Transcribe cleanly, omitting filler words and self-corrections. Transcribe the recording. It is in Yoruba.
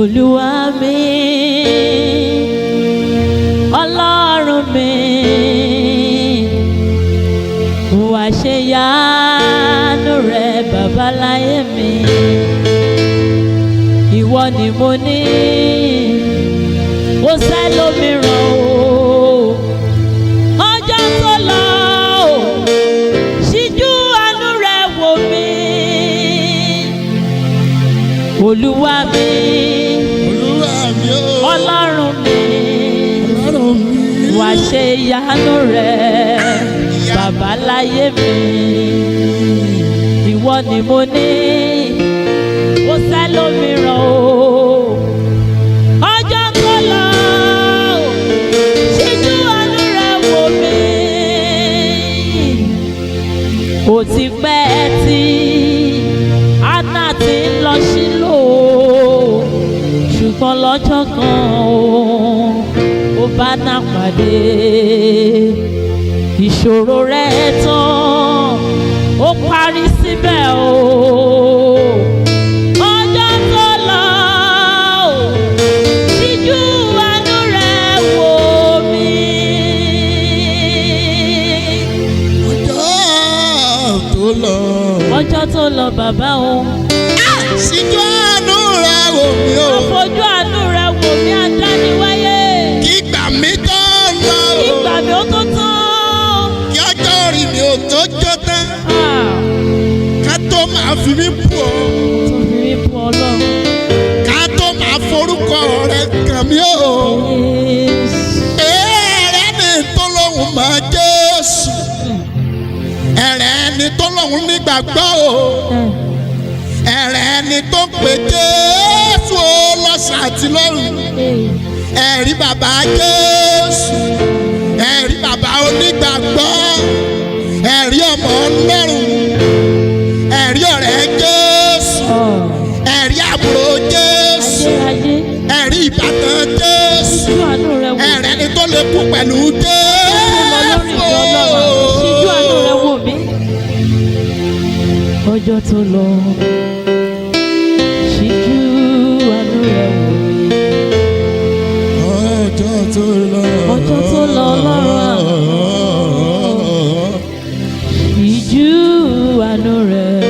Olúwa mi, Ọlọ́run mi, wá ṣe ìyanu rẹ bàbá láyé mi. Ìwọ ni mo ní, kò sẹ́lòmíràn o. Ọjọ́ tó lọ o, ṣíjú àánú rẹ wò mí. Olúwa mi, Ọlọ́run mi, wá ṣe ìyanu rẹ bàbá láyé mi. Ìwọ ni mo ní, kò sẹ́lòmíràn o. Ọjọ́ tó lọ ṣíjú àánú rẹ wò mí. Ó ti pẹ́ tí Hánà ti ń lọ Ṣílò, ṣùgbọ́n lọ́jọ́ kan ó bá Hánà pàdé. Ìṣòro rẹ̀ tán, ó parí síbẹ̀ o. Ọjọ́ tó lọ ṣíjú àánú rẹ̀ wò mí. Ọjọ́ tó lọ bàbá o. Ṣíjú àánú rẹ̀ wò mí o. Àfojú àánú rẹ̀ wò mí adániwáyé. Kí ìgbà mi tó lọ o. Kí ìgbà mi ó tó tán. Kí ọjọ́ orí mi ò tó jó tán. Ká tó máa fi mí bù ọ́. Tó fi mí bú Ọlọ́run. Ká tó máa forúkọ rẹ̀ kàn mí o. Ẹ̀rẹ́ ni tó lóhùn máa Jésù. Ẹ̀rẹ́ ni tó lóhùn nígbàgbọ́ o. Ẹ̀rẹ́ ni tó pè Jésù o lọ́sàn àti lóru. Ẹ̀rí bàbá Jésù. Ẹ̀rí bàbá onígbàgbọ́. Ẹ̀rí ọmọ Ọlọ́run. Ẹ̀rí ọ̀rẹ́ Jésù. Ẹ̀rí àbúrò Jésù. Ẹ̀rí ìbátan Jésù. Ẹ̀rẹ́ ni tó lè kú pẹ̀lú Jésù. Ṣíjú àánú rẹ̀ wò mí. Ọjọ́ tó lọ ṣíjú àánú rẹ̀ wò mí. Ọjọ́ tó lọ. Ọjọ́ tó lọ Ọlọ́run àná. Ṣíjú àánú rẹ̀.